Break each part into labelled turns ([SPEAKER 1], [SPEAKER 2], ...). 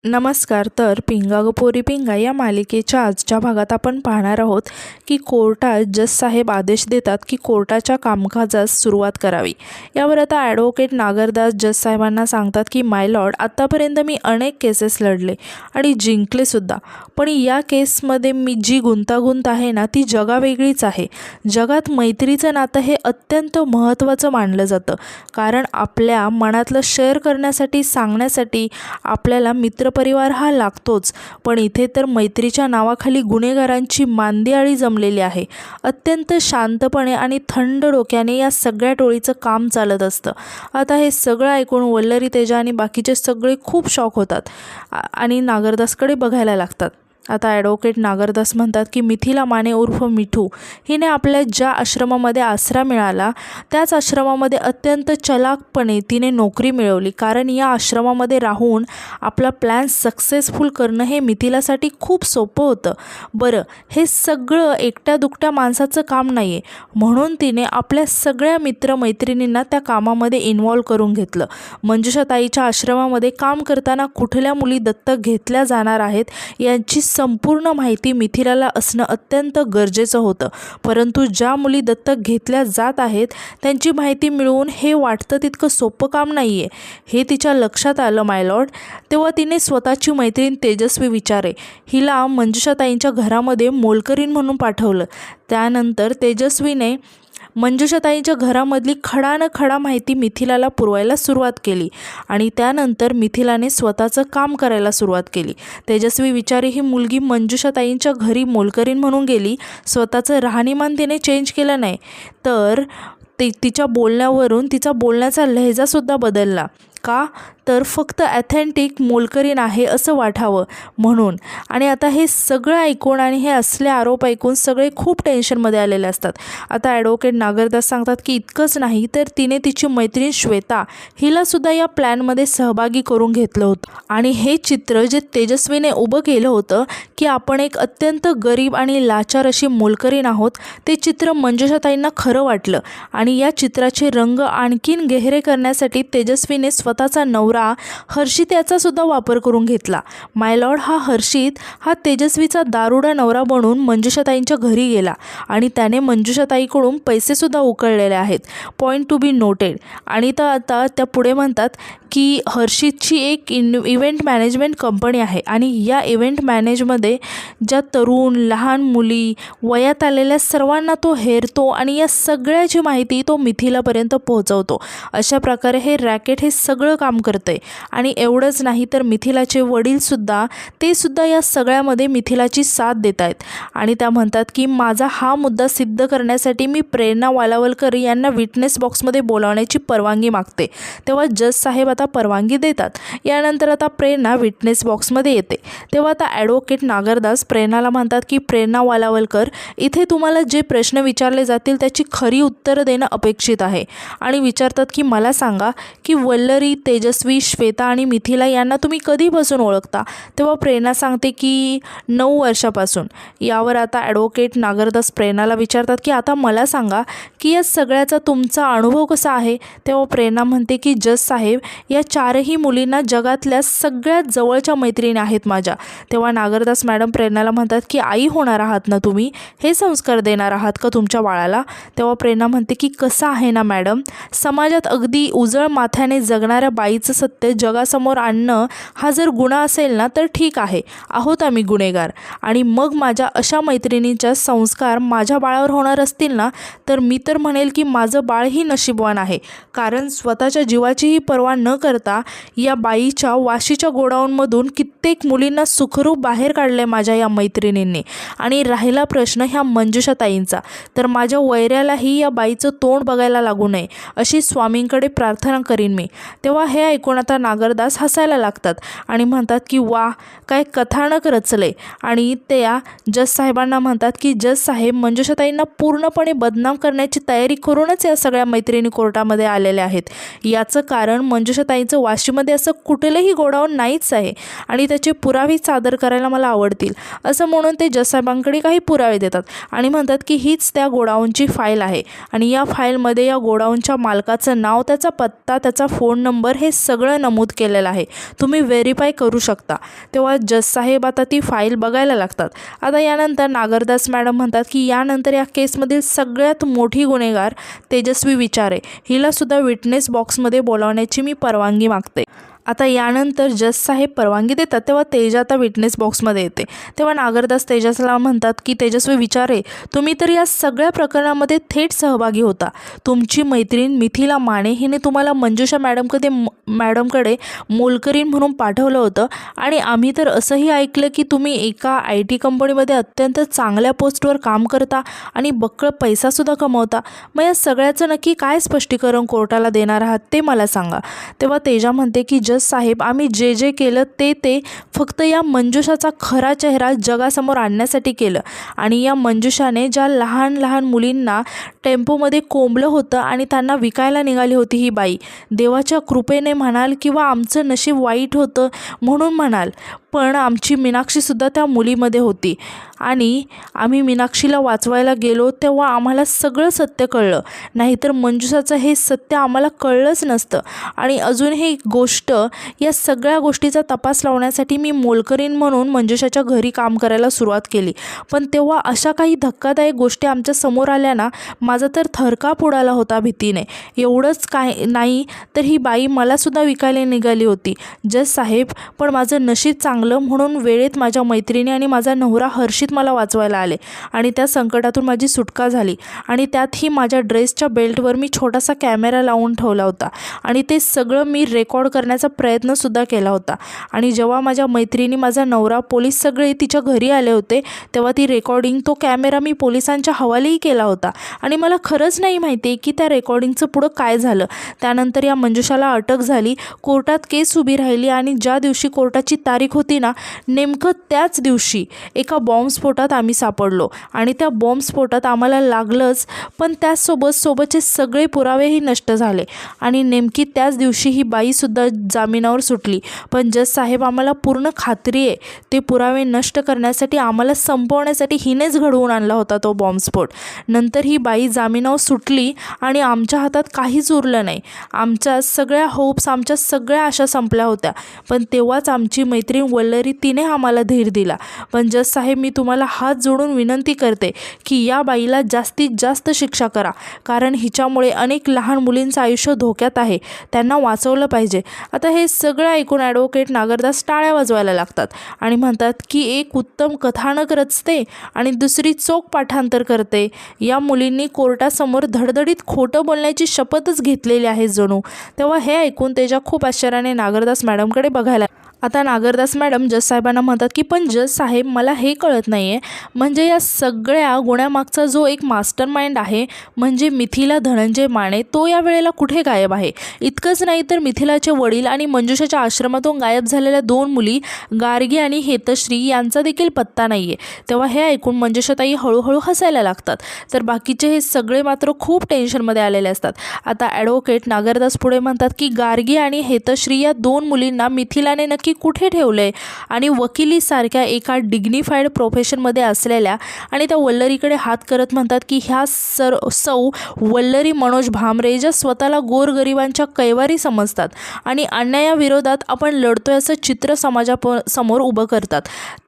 [SPEAKER 1] नमस्कार. तर पिंगा गो पोरी पिंगा या मालिकेच्या आजच्या भागात आपण पाहणार आहोत की कोर्टात जज साहेब आदेश देतात की कोर्टाच्या कामकाजास सुरुवात करावी. यावर आता ॲडव्होकेट नागरदास जज साहेबांना सांगतात की माय लॉर्ड, आत्तापर्यंत मी अनेक केसेस लढले आणि जिंकलेसुद्धा, पण या केसमध्ये मी जी गुंतागुंत आहे ना ती जगावेगळीच आहे. जगात मैत्रीचं नातं हे अत्यंत महत्त्वाचं मानलं जातं, कारण आपल्या मनातलं शेअर करण्यासाठी सांगण्यासाठी आपल्याला मित्रपरिवार हा लागतोच. पण इथे तर मैत्रीच्या नावाखाली गुन्हेगारांची मांदियाळी जमलेली आहे. अत्यंत शांतपणे आणि थंड डोक्याने या सगळ्या टोळीचं काम चालत असतं. आता हे सगळं ऐकून वल्लरी, तेजा आणि बाकीचे सगळे खूप शॉक होतात आणि नागरदासकडे बघायला लागतात. आता ॲडव्होकेट नागरदास म्हणतात की मिथिला माने उर्फ मिठू हिने आपल्या ज्या आश्रमामध्ये आसरा मिळाला त्याच आश्रमामध्ये अत्यंत चलाकपणे तिने नोकरी मिळवली, कारण या आश्रमामध्ये राहून आपला प्लॅन सक्सेसफुल करणं हे मिथिलासाठी खूप सोपं होतं. बरं, हे सगळं एकट्या दुकट्या माणसाचं काम नाही आहे, म्हणून तिने आपल्या सगळ्या मित्रमैत्रिणींना त्या कामामध्ये इन्व्हॉल्व करून घेतलं. मंजुषाताईच्या आश्रमामध्ये काम करताना कुठल्या मुली दत्तक घेतल्या जाणार आहेत यांची संपूर्ण माहिती मिथिलाला असणं अत्यंत गरजेचं होतं. परंतु ज्या मुली दत्तक घेतल्या जात आहेत त्यांची माहिती मिळवून हे वाटतं तितकं सोपं काम नाही आहे हे तिच्या लक्षात आलं माय लॉर्ड. तेव्हा तिने स्वतःची मैत्रीण तेजस्वी विचारे हिला मंजुषाताईंच्या घरामध्ये मोलकरीण म्हणून पाठवलं. त्यानंतर तेजस्वीने मंजुषाताईंच्या घरामधली खडा माहिती मिथिलाला पुरवायला सुरुवात केली आणि त्यानंतर मिथिलाने स्वतःचं काम करायला सुरुवात केली. तेजस्वी विचारे ही मुलगी मंजुषाताईंच्या घरी मोलकरीण म्हणून गेली. स्वतःचं राहणीमान तिने चेंज केलं नाही, तर तिच्या बोलण्यावरून तिचा बोलण्याचा लहेजासुद्धा बदलला. का तर फक्त ॲथेंटिक मोलकरीण आहे असं वाटावं म्हणून. आणि आता हे सगळं ऐकून आणि हे असले आरोप ऐकून सगळे खूप टेन्शनमध्ये आलेले असतात. आता ॲडव्होकेट नागरदास सांगतात की इतकंच नाही तर तिने तिची मैत्रीण श्वेता हिलासुद्धा या प्लॅनमध्ये सहभागी करून घेतलं होतं. आणि हे चित्र जे तेजस्वीने उभं केलं होतं की आपण एक अत्यंत गरीब आणि लाचार अशी मोलकरीण आहोत, ते चित्र मंजुषाताईंना खरं वाटलं आणि या चित्राचे रंग आणखीन गहरे करण्यासाठी तेजस्वीने स्वतःचा नवरा हर्षित याचा सुद्धा वापर करून घेतला. माय लॉर्ड, हा हर्षित हा तेजस्वीचा दारुडा नवरा बनून मंजुषाताईंच्या घरी गेला आणि त्याने मंजुषाताईकडून पैसेसुद्धा उकळलेले आहेत. Point to be noted. आणि आता त्या पुढे म्हणतात की हर्षितची एक इव्हेंट मॅनेजमेंट कंपनी आहे आणि या इव्हेंट मॅनेजमध्ये ज्या तरुण लहान मुली वयात आलेल्या सर्वांना तो हेरतो आणि या सगळ्याची माहिती तो मिथिलापर्यंत पोहोचवतो. अशा प्रकारे हे रॅकेट हे सगळं काम करतंय. आणि एवढंच नाही तर मिथिलाचे वडीलसुद्धा तेसुद्धा या सगळ्यामध्ये मिथिलाची साथ देत आहेत. आणि त्या म्हणतात की माझा हा मुद्दा सिद्ध करण्यासाठी मी प्रेरणा वालावलकर यांना विटनेस बॉक्समध्ये बोलावण्याची परवानगी मागते. तेव्हा जज साहेब आता परवानगी देतात. यानंतर आता प्रेरणा विटनेस बॉक्समध्ये येते. तेव्हा आता ॲडव्होकेट नागरदास प्रेरणाला म्हणतात की प्रेरणा वालावलकर, इथे तुम्हाला जे प्रश्न विचारले जातील त्याची खरी उत्तरं देणं अपेक्षित आहे. आणि विचारतात की मला सांगा की वल्लरी, तेजस्वी, श्वेता आणि मिथिला यांना तुम्ही कधीपासून ओळखता? तेव्हा प्रेरणा सांगते की 9 वर्षापासून. यावर आता ॲडव्होकेट नागरदास प्रेरणाला विचारतात की आता मला सांगा की या सगळ्याचा तुमचा अनुभव कसा आहे? तेव्हा प्रेरणा म्हणते की जज साहेब, या 4ही मुलींना जगातल्या सगळ्यात जवळच्या मैत्रिणी आहेत माझ्या. तेव्हा नागरदास मॅडम प्रेरणाला म्हणतात की आई होणार आहात ना तुम्ही, हे संस्कार देणार आहात का तुमच्या बाळाला? तेव्हा प्रेरणा म्हणते की कसं आहे ना मॅडम, समाजात अगदी उजळ माथ्याने जगणाऱ्या बाईचं सत्य जगासमोर आणणं हा जर गुन्हा असेल ना तर ठीक आहे, आहोत आम्ही गुन्हेगार. आणि मग माझ्या अशा मैत्रिणींच्या संस्कार माझ्या बाळावर होणार असतील ना तर मी तर म्हणेल की माझं बाळही नशीबवान आहे, कारण स्वतःच्या जीवाचीही पर्वा न करता या बाईच्या वाशीच्या गोडाऊनमधून कित्येक मुलींना सुखरूप बाहेर काढले माझ्या या मैत्रिणींनी. आणि राहिला प्रश्न ह्या मंजुषाताईंचा, तर माझ्या वैऱ्यालाही या बाईचं तोंड बघायला लागू नये अशी स्वामींकडे प्रार्थना करीन मी. तेव्हा हे ऐकून आता नागरदास हसायला लागतात आणि म्हणतात की वा, काय कथानक रचले. आणि त्या जज साहेबांना म्हणतात की जज साहेब, मंजुषाताईंना पूर्णपणे बदनाम करण्याची तयारी करूनच या सगळ्या मैत्रिणी कोर्टामध्ये आलेल्या आहेत. याचं कारण मंजुषाताईंचं वाशीमध्ये असं कुठलंही गोडाऊन नाहीच आहे आणि त्याचे पुरावे सादर करायला मला आवडतील असं म्हणून ते जज साहेबांकडे काही पुरावे देतात आणि म्हणतात की हीच त्या गोडाऊनची फाईल आहे आणि या फाईलमध्ये या गोडाऊनच्या मालकाचं नाव, त्याचा पत्ता, त्याचा फोन नंबर हे सगळं सगळं नमूद केलेलं आहे, तुम्ही व्हेरीफाय करू शकता. तेव्हा जज साहेब आता ती फाईल बघायला लागतात. आता यानंतर नागरदास मॅडम म्हणतात की यानंतर या केसमधील सगळ्यात मोठी गुन्हेगार तेजस्वी विचारे हिलासुद्धा विटनेस बॉक्समध्ये बोलावण्याची मी परवानगी मागते. आता यानंतर जज साहेब परवानगी देतात. तेव्हा तेजा आता विटनेस बॉक्समध्ये येते. तेव्हा नागरदास तेजसला म्हणतात की तेजस्वी विचारे, तुम्ही तर या सगळ्या प्रकरणामध्ये थेट सहभागी होता. तुमची मैत्रीण मिथिला माने हिने तुम्हाला मंजुषा मॅडमकडे मोलकरीण म्हणून पाठवलं होतं आणि आम्ही तर असंही ऐकलं की तुम्ही एका IT कंपनीमध्ये अत्यंत चांगल्या पोस्टवर काम करता आणि बक्कळ पैसासुद्धा कमवता. मग या सगळ्याचं नक्की काय स्पष्टीकरण कोर्टाला देणार आहात ते मला सांगा. तेव्हा तेजा म्हणते की जज साहेब, आम्ही जे केलं ते फक्त या मंजुषाचा खरा चेहरा जगासमोर आणण्यासाठी केलं आणि या मंजुषाने ज्या लहान मुलींना टेम्पोमध्ये कोंबलं होतं आणि त्यांना विकायला निघाली होती ही बाई, देवाच्या कृपेने म्हणाल किंवा आमचं नशीब वाईट होतं म्हणून म्हणाल, पण आमची मीनाक्षीसुद्धा त्या मुलीमध्ये होती आणि आम्ही मीनाक्षीला वाचवायला गेलो तेव्हा आम्हाला सगळं सत्य कळलं. नाहीतर मंजुषाचं हे सत्य आम्हाला कळलंच नसतं. आणि अजून ही गोष्ट, या सगळ्या गोष्टीचा तपास लावण्यासाठी मी मोलकरीण म्हणून मंजुषाच्या घरी काम करायला सुरुवात केली. पण तेव्हा अशा काही धक्कादायक गोष्टी आमच्या समोर आल्या ना, माझा तर थरकाप उडाला होता भीतीने. एवढंच काय नाही तर ही बाई मलासुद्धा विकायला निघाली होती जज साहेब. पण माझं नशीब चांगलं म्हणून वेळेत माझ्या मैत्रिणी आणि माझा नवरा हर्षित मला वाचवायला आले आणि त्या संकटातून माझी सुटका झाली. आणि त्यातही माझ्या ड्रेसच्या बेल्टवर मी छोटासा कॅमेरा लावून ठेवला होता आणि ते सगळं मी रेकॉर्ड करण्याचा प्रयत्नसुद्धा केला होता. आणि जेव्हा माझ्या मैत्रिणी, माझा नवरा, पोलीस सगळे तिच्या घरी आले होते तेव्हा ती रेकॉर्डिंग, तो कॅमेरा मी पोलिसांच्या हवालेही केला होता. आणि मला खरंच नाही माहिती की त्या रेकॉर्डिंगचं पुढं काय झालं. त्यानंतर या मंजुषाला अटक झाली, कोर्टात केस उभी राहिली आणि ज्या दिवशी कोर्टाची तारीख होती ना, नेमकं त्याच दिवशी एका बॉम्बस्फोटात आम्ही सापडलो आणि त्या बॉम्बस्फोटात आम्हाला लागलंच, पण त्यासोबतचे सगळे पुरावेही नष्ट झाले आणि नेमकी त्याच दिवशी ही बाईसुद्धा जामिनावर सुटली. पण जज साहेब, आम्हाला पूर्ण खात्री आहे ते पुरावे नष्ट करण्यासाठी, आम्हाला संपवण्यासाठी हिनेच घडवून आणला होता तो बॉम्बस्फोट. नंतर ही बाई जामिनावर सुटली आणि आमच्या हातात काहीच उरलं नाही. आमच्या सगळ्या होप्स, आमच्या सगळ्या आशा संपल्या होत्या. पण तेव्हाच आमची मैत्रीण वल्लरी, तिने आम्हाला धीर दिला. पण जज साहेब, मी तुम्हाला हात जोडून विनंती करते की या बाईला जास्तीत जास्त शिक्षा करा, कारण हिच्यामुळे अनेक लहान मुलींचं आयुष्य धोक्यात आहे, त्यांना वाचवलं पाहिजे. आता हे सगळं ऐकून ॲडव्होकेट नागरदास टाळ्या वाजवायला लागतात आणि म्हणतात की एक उत्तम कथानक रचते आणि दुसरी चोख पाठांतर करते. या मुलींनी कोर्टासमोर धडधडीत खोटं बोलण्याची शपथच घेतलेली आहे जणू. तेव्हा हे ऐकून तेजा खूप आश्चर्याने नागरदास मॅडमकडे बघायला. आता नागरदास मॅडम जज साहेबांना म्हणतात की पण जज साहेब, मला हे कळत नाही आहे, म्हणजे या सगळ्या गुन्ह्यामागचा जो एक मास्टर माइंड आहे म्हणजे मिथिला धनंजय माने, तो या वेळेला कुठे गायब आहे. इतकंच नाही तर मिथिलाचे वडील आणि मंजुषाच्या आश्रमातून गायब झालेल्या 2 मुली गार्गी आणि हेतश्री यांचा देखील पत्ता नाही आहे. तेव्हा हे ऐकून मंजुषाताई हळूहळू हसायला लागतात, तर बाकीचे हे सगळे मात्र खूप टेन्शनमध्ये आलेले असतात. आता ॲडव्होकेट नागरदास पुढे म्हणतात की गार्गी आणि हेतश्री या 2 मुलींना मिथिलाने नक्की कुठे ठेवलंय आणि वकिलीसारख्या एका डिग्निफाईड प्रोफेशनमध्ये असलेल्या आणि त्या वल्लरीकडे हात करत म्हणतात की ह्या सौ वल्लरी मनोज भामरे, ज्या स्वतःला गोरगरिबांच्या कैवारी समजतात आणि अन्यायाविरोधात आपण लढतोय असं चित्र समाजासमोर उभं करतात,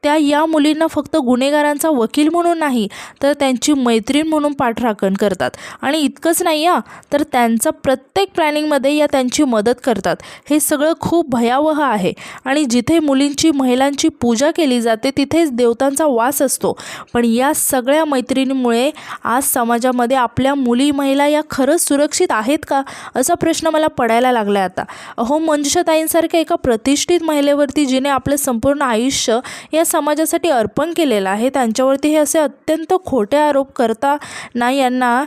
[SPEAKER 1] त्या या मुलींना फक्त गुन्हेगारांचा वकील म्हणून नाही तर त्यांची मैत्रीण म्हणून पाठराखण करतात. आणि इतकंच नाही तर त्यांचा प्रत्येक प्लॅनिंगमध्ये या त्यांची मदत करतात. हे सगळं खूप भयावह आहे आणि जिथे मुलींची, महिलांची पूजा केली जाते तिथेच देवतांचा वास असतो. पण या सगळ्या मैत्रिणीमुळे आज समाजामध्ये आपल्या मुली, महिला या खरंच सुरक्षित आहेत का, असा प्रश्न मला पडायला लागला आता. अहो, मंजुषाताईंसारख्या एका प्रतिष्ठित महिलेवरती जिने आपलं संपूर्ण आयुष्य या समाजासाठी अर्पण केलेलं आहे, त्यांच्यावरती हे असे अत्यंत खोटे आरोप करता ना, यांना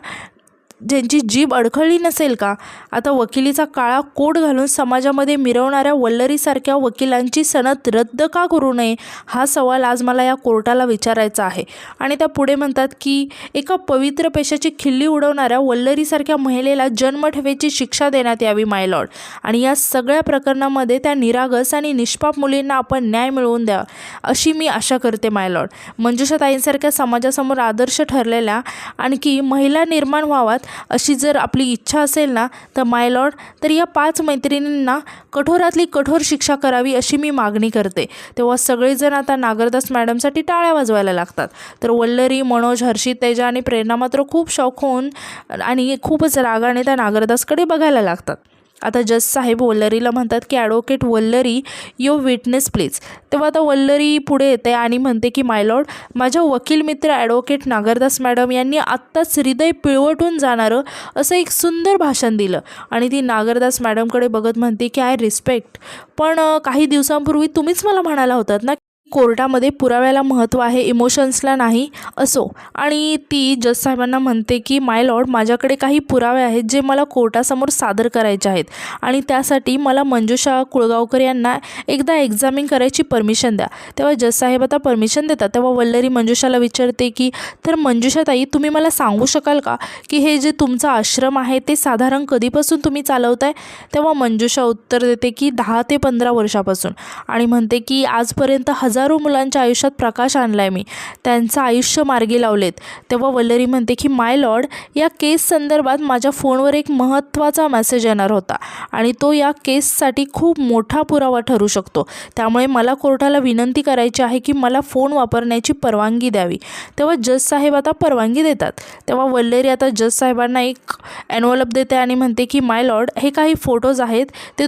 [SPEAKER 1] ज्यांची जीभ अडखळली नसेल का. आता वकिलीचा काळा कोट घालून समाजामध्ये मिरवणाऱ्या वल्लरीसारख्या वकिलांची सनद रद्द का करू नये, हा सवाल आज मला या कोर्टाला विचारायचा आहे. आणि त्या पुढे म्हणतात की एका पवित्र पेशाची खिल्ली उडवणाऱ्या वल्लरीसारख्या महिलेला जन्मठेपेची शिक्षा देण्यात यावी माय लॉर्ड. आणि या सगळ्या प्रकरणामध्ये त्या निरागस आणि निष्पाप मुलींना आपण न्याय मिळवून द्यावा. अशी मी आशा करते माय लॉर्ड. मंजुषाताईंसारख्या समाजासमोर आदर्श ठरलेल्या आणखी महिला निर्माण व्हावात अशी जर आपली इच्छा असेल ना तर माय लॉर्ड, तर या 5 मैत्रिणींना कठोरातली कठोर शिक्षा करावी अशी मी मागणी करते. तेव्हा सगळेजण आता नागरदास मॅडमसाठी टाळ्या वाजवायला लागतात. तर वल्लरी, मनोज, हर्षित, तेजा आणि प्रेरणा मात्र खूप शॉक होऊन आणि खूपच रागाने त्या नागरदासकडे बघायला लागतात. आता जज साहेब वल्लरीला म्हणतात की advocate Vallari, your witness please. तेव्हा आता वल्लरी पुढे येते आणि म्हणते की माय लॉर्ड, माझ्या वकील मित्र ॲडव्होकेट नागरदास मॅडम यांनी आत्ताच हृदय पिळवटून जाणारं असं एक सुंदर भाषण दिलं. आणि ती नागरदास मॅडमकडे बघत म्हणते की आय रिस्पेक्ट, पण काही दिवसांपूर्वी तुम्हीच मला म्हणाला होतात ना कोर्टामध्ये पुराव्याला महत्त्व आहे, इमोशन्सला नाही. असो. आणि ती जज साहेबांना म्हणते की माय लॉर्ड, माझ्याकडे काही पुरावे आहेत जे मला कोर्टासमोर सादर करायचे आहेत आणि त्यासाठी मला मंजुषा कुळगावकर यांना एकदा एक्झामिन करायची परमिशन द्या. तेव्हा जज साहेब आता परमिशन देतात. तेव्हा वल्लरी मंजुषाला विचारते की तर मंजुषाताई, तुम्ही मला सांगू शकाल का की हे जे तुमचं आश्रम आहे ते साधारण कधीपासून तुम्ही चालवताय? तेव्हा मंजुषा उत्तर देते की 10 ते 15 वर्षापासून आणि म्हणते की आजपर्यंत हजारो मुलांच्या आयुष्यात प्रकाश आणलाय मी, त्यांचं आयुष्य मार्गी लावलेत. तेव्हा वल्लरी म्हणते की माय लॉर्ड, या केस संदर्भात माझ्या फोनवर एक महत्त्वाचा मेसेज येणार होता आणि तो या केससाठी खूप मोठा पुरावा ठरू शकतो. त्यामुळे मला कोर्टाला विनंती करायची आहे की मला फोन वापरण्याची परवानगी द्यावी. तेव्हा जज साहेब आता परवानगी देतात. तेव्हा वल्लरी आता जज साहेबांना एक एनवलप देते आणि म्हणते की माय लॉर्ड, हे काही फोटोज आहेत ते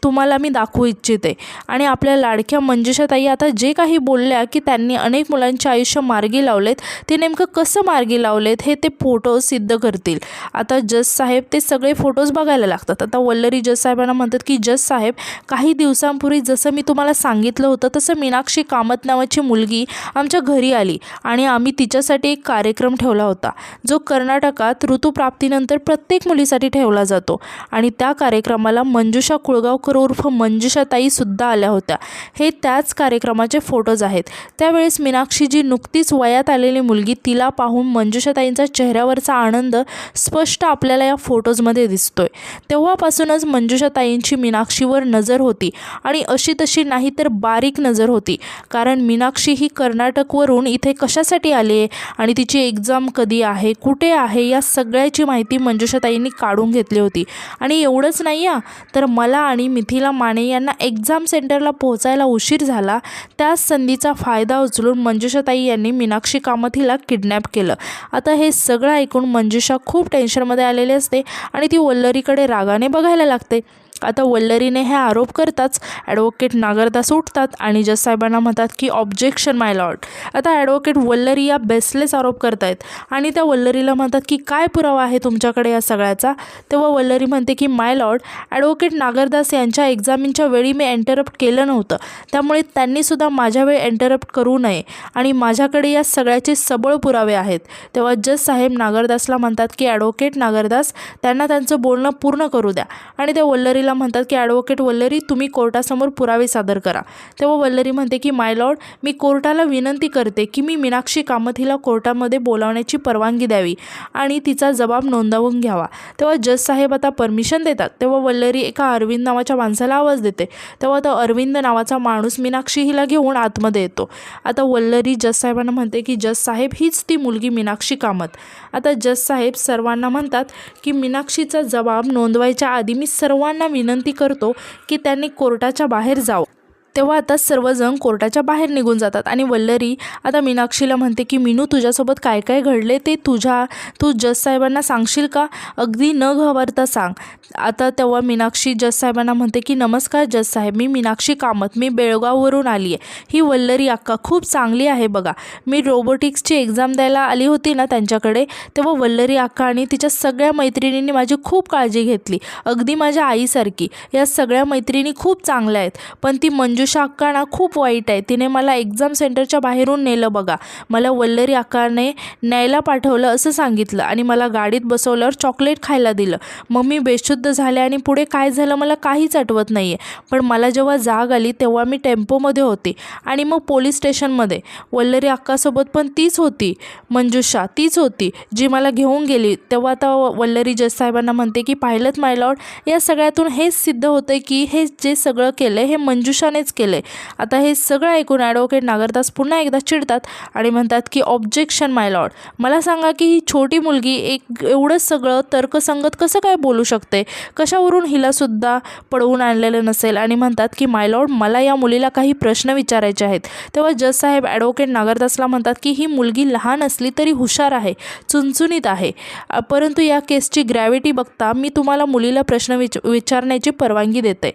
[SPEAKER 1] तुम्हाला मी दाखवू इच्छिते. आणि आपल्या लाडक्या मंजुषाताई आता जे काही बोलल्या की त्यांनी अनेक मुलांचे आयुष्य मार्गी लावलेत, ते नेमकं कसं मार्गी लावलेत हे ते फोटो सिद्ध करतील. आता जज साहेब ते सगळे फोटोज बघायला लागतात. आता वल्लरी जज साहेबांना म्हणतात की जज साहेब, काही दिवसांपूर्वी जसं मी तुम्हाला सांगितलं होतं तसं मीनाक्षी कामत नावाची मुलगी आमच्या घरी आली आणि आम्ही तिच्यासाठी एक कार्यक्रम ठेवला होता जो कर्नाटकात ऋतुप्राप्तीनंतर प्रत्येक मुलीसाठी ठेवला जातो आणि त्या कार्यक्रमाला मंजुषा कुळगावकर उर्फ मंजुषाताईसुद्धा आल्या होत्या. हे त्याच कार्यक्रमाचे फोटोज आहेत. त्यावेळेस मीनाक्षी जी नुकतीच वयात आलेली मुलगी, तिला पाहून मंजुषाताईंचा चेहऱ्यावरचा आनंद स्पष्ट आपल्याला या फोटोजमध्ये दिसतोय. तेव्हापासूनच मंजुषाताईंची मीनाक्षीवर नजर होती आणि अशी तशी नाही तर बारीक नजर होती. कारण मीनाक्षी ही कर्नाटकवरून इथे कशासाठी आली आहे आणि तिची एक्झाम कधी आहे, कुठे आहे, या सगळ्याची माहिती मंजुषाताईंनी काढून घेतली होती. आणि एवढंच नाही तर मला आणि मिथिला माने यांना एक्झाम सेंटरला पोहोचायला उशीर झाला. त्याच संधीचा फायदा उचलून मंजुषाताई यांनी मीनाक्षी कामत हिला किडनॅप केलं. आता हे सगळं ऐकून मंजुषा खूप टेन्शनमध्ये आलेली असते आणि ती वल्लरीकडे रागाने बघायला लागते. आता वल्लरीने हे आरोप करताच ॲडव्होकेट नागरदास उठतात आणि जज साहेबांना म्हणतात की ऑब्जेक्शन माय लॉर्ड. आता ॲडव्होकेट वल्लरी या बेसलेस आरोप करतायत आणि त्या वल्लरीला म्हणतात की काय पुरावा आहे तुमच्याकडे या सगळ्याचा? तेव्हा वल्लरी म्हणते की माय लॉर्ड, ॲडव्होकेट नागरदास यांच्या एक्झामिनच्या वेळी मी इंटरप्ट केलं नव्हतं, त्यामुळे त्यांनीसुद्धा माझ्या वेळी इंटरप्ट करू नये आणि माझ्याकडे या सगळ्याचे सबळ पुरावे आहेत. तेव्हा जज साहेब नागरदासला म्हणतात की ॲडव्होकेट नागरदास, त्यांना त्यांचं बोलणं पूर्ण करू द्या. आणि त्या वल्लरीला म्हणतात की ॲडव्होकेट वल्लरी, तुम्ही कोर्टासमोर पुरावे सादर करा. तेव्हा वल्लरी म्हणते की माय लॉर्ड, मी कोर्टाला विनंती करते की मी मीनाक्षी कामत हिला कोर्टामध्ये बोलावण्याची परवानगी द्यावी आणि तिचा जबाब नोंदवून घ्यावा. तेव्हा जज साहेब आता परमिशन देतात. तेव्हा वल्लरी एका अरविंद नावाच्या माणसाला आवाज देते. तेव्हा तो अरविंद नावाचा माणूस मीनाक्षी हिला घेऊन आतमध्ये येतो. आता वल्लरी जज साहेबांना म्हणते की जज साहेब, हीच ती मुलगी मीनाक्षी कामत. आता जज साहेब सर्वांना म्हणतात की मीनाक्षीचा जबाब नोंदवायच्या आधी मी सर्वांना विनंती करतो की त्यांनी कोर्टाच्या बाहेर जावं. तेव्हा आता सर्वजण कोर्टाच्या बाहेर निघून जातात आणि वल्लरी आता मीनाक्षीला म्हणते की मीनू, तुझ्यासोबत काय काय घडले ते तू जज साहेबांना सांगशील का? अगदी न घाबरता सांग. आता तेव्हा मीनाक्षी जज साहेबांना म्हणते की नमस्कार जज साहेब, मी मीनाक्षी कामत, मी बेळगाववरून आली आहे. ही वल्लरी अक्का खूप चांगली आहे बघा. मी रोबोटिक्सची एक्झाम द्यायला आली होती ना त्यांच्याकडे, तेव्हा वल्लरी अक्का आणि तिच्या सगळ्या मैत्रिणींनी माझी खूप काळजी घेतली, अगदी माझ्या आईसारखी. या सगळ्या मैत्रिणी खूप चांगल्या आहेत, पण ती मंजुषा अक्का ना खूप वाईट आहे. तिने मला एक्झाम सेंटरच्या बाहेरून नेलं बघा. मला वल्लरी अक्काने न्यायला पाठवलं असं सांगितलं आणि मला गाडीत बसवल्यावर चॉकलेट खायला दिलं. मग मी बेशुद्ध झाले आणि पुढे काय झालं मला काहीच आठवत नाही आहे. पण मला जेव्हा जाग आली तेव्हा मी टेम्पोमध्ये होते आणि मग पोलीस स्टेशनमध्ये. वल्लरी अक्कासोबत पण तीच होती, मंजुषा तीच होती जी मला घेऊन गेली. तेव्हा आता वल्लरी जज साहेबांना म्हणते की पाहिलं माय लॉर्ड, या सगळ्यातून हेच सिद्ध होतं की हे जे सगळं केलं हे मंजुषानेच काहीच केले. आता हे सगळं ऐकून ॲडव्होकेट नागरदास पुन्हा एकदा चिडतात आणि म्हणतात की ऑब्जेक्शन माय लॉर्ड, मला सांगा की ही छोटी मुलगी एवढं सगळं तर्कसंगत कसं काय बोलू शकते, कशावरून हिलासुद्धा पळवून आणलेलं नसेल. आणि म्हणतात की माय लॉर्ड, मला या मुलीला काही प्रश्न विचारायचे आहेत. तेव्हा जज साहेब ॲडव्होकेट नागरदासला म्हणतात की ही मुलगी लहान असली तरी हुशार आहे, चुणचुणीत आहे, परंतु या केसची ग्रॅव्हिटी बघता मी तुम्हाला मुलीला प्रश्न विचारण्याची परवानगी देते.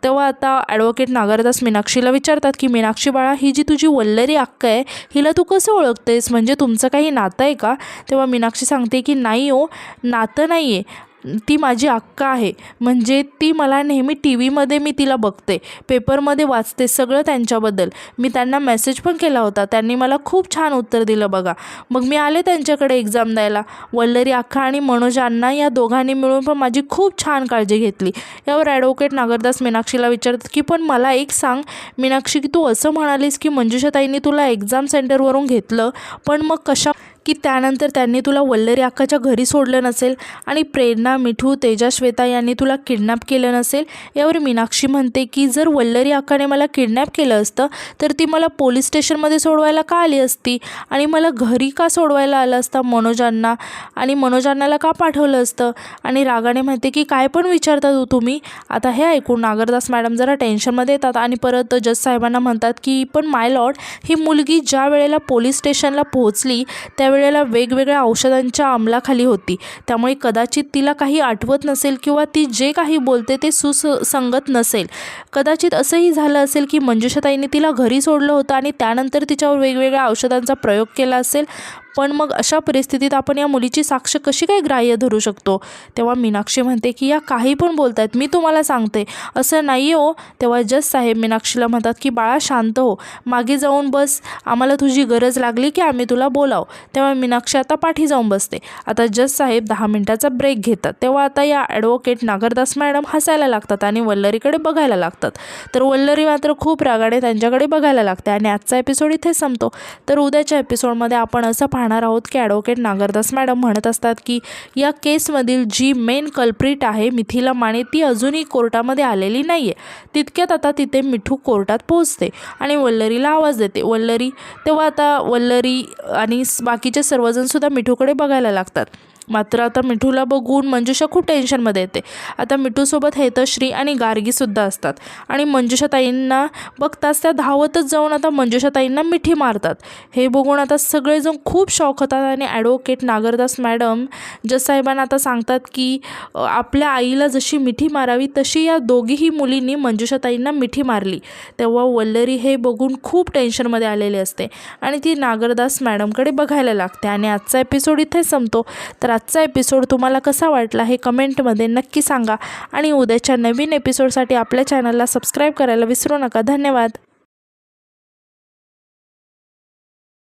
[SPEAKER 1] तेव्हा आता ॲडव्होकेट नागरदास मीनाक्षीला विचारतात की मीनाक्षी बाळा, ही जी तुझी वल्लरी अक्का आहे हिला तू कसं ओळखतेस, म्हणजे तुमचं काही नातं आहे का? तेव्हा मीनाक्षी सांगते की नाही हो, नातं नाही आहे, ती माझी अक्का आहे. म्हणजे ती मला नेहमी टी व्हीमध्ये मी तिला बघते, पेपरमध्ये वाचते सगळं त्यांच्याबद्दल. मी त्यांना मेसेज पण केला होता, त्यांनी मला खूप छान उत्तर दिलं बघा. मग मी आले त्यांच्याकडे एक्झाम द्यायला. वल्लरी अक्का आणि मनोज अण्णा या दोघांनी मिळून पण माझी खूप छान काळजी घेतली. यावर ॲडव्होकेट नागरदास मीनाक्षीला विचारतात की पण मला एक सांग मीनाक्षी, की तू असं म्हणालीस की मंजुषाताईंनी तुला एक्झाम सेंटरवरून घेतलं, पण मग कशा की त्यानंतर त्यांनी तुला वल्लरी अक्काच्या घरी सोडलं नसेल आणि प्रेरणा, मिठू, तेजा, श्वेता यांनी तुला किडनॅप केलं नसेल. यावर मीनाक्षी म्हणते की जर वल्लरी अक्काने मला किडनॅप केलं असतं तर ती मला पोलीस स्टेशनमध्ये सोडवायला का आली असती आणि मला घरी का सोडवायला आलं असतं मनोजांना, आणि मनोजांनाला का पाठवलं असतं. आणि रागाने म्हणते की काय पण विचारता तुम्ही. आता हे ऐकून नागरदास मॅडम जरा टेन्शनमध्ये येतात आणि परत जज साहेबांना म्हणतात की पण माय लॉर्ड, ही मुलगी ज्या वेळेला पोलीस स्टेशनला पोहोचली त्यावेळेला वेगवेगळ्या औषधांच्या अंमलाखाली होती, त्यामुळे कदाचित तिला काही आठवत नसेल किंवा ती जे काही बोलते ते सुसंगत नसेल. कदाचित असंही झालं असेल की मंजुषाताईंनी तिला घरी सोडलं होतं आणि त्यानंतर तिच्यावर वेगवेगळ्या औषधांचा प्रयोग केला असेल. पण मग अशा परिस्थितीत आपण या मुलीची साक्ष कशी काय ग्राह्य धरू शकतो. तेव्हा मीनाक्षी म्हणते की या काही पण बोलत आहेत, मी तुम्हाला सांगते असं नाही हो. तेव्हा जज साहेब मीनाक्षीला म्हणतात की बाळा शांत हो, मागे जाऊन बस, आम्हाला तुझी गरज लागली की आम्ही तुला बोलाव. तेव्हा मीनाक्षी आता पाठी जाऊन बसते. आता जज साहेब 10 मिनिटाचा ब्रेक घेतात. तेव्हा आता या ॲडव्होकेट नागरदास मॅडम हसायला लागतात आणि वल्लरीकडे बघायला लागतात. तर वल्लरी मात्र खूप रागाने त्यांच्याकडे बघायला लागते. आणि आजचा एपिसोड इथे संपतो. तर उद्याच्या एपिसोडमध्ये आपण असं पाहणार आहोत की ॲडव्होकेट नागरदास मॅडम म्हणत असतात की या केसमधील जी मेन कल्प्रिट आहे मिथिला माने, ती अजूनही कोर्टामध्ये आलेली नाही आहे. तितक्यात आता तिथे मिठू कोर्टात पोहोचते आणि वल्लरीला आवाज देते. तेव्हा आता वल्लरी आणि बाकीचे सर्वजणसुद्धा मिठूकडे बघायला लागतात. मात्र आता मिठूला बघून मंजुषा खूप टेन्शनमध्ये येते. आता मिठूसोबत हेतश्री आणि गार्गीसुद्धा असतात आणि मंजुषाताईंना बघताच त्या धावतच जाऊन आता मंजुषाताईंना मिठी मारतात. हे बघून आता सगळेजण खूप शॉक होतात आणि ॲडव्होकेट नागरदास मॅडम जज साहेबांना आता सांगतात की आपल्या आईला जशी मिठी मारावी तशी या दोघीही मुलींनी मंजुषाताईंना मिठी मारली. तेव्हा वल्लरी हे बघून खूप टेन्शनमध्ये आलेली असते आणि ती नागरदास मॅडमकडे बघायला लागते. आणि आजचा एपिसोड इथे संपतो. तर आजचा एपिसोड तुम्हाला कसा वाटला हे कमेंटमध्ये नक्की सांगा आणि उद्याच्या नवीन एपिसोडसाठी आपल्या चॅनलला सबस्क्राईब करायला विसरू नका. धन्यवाद.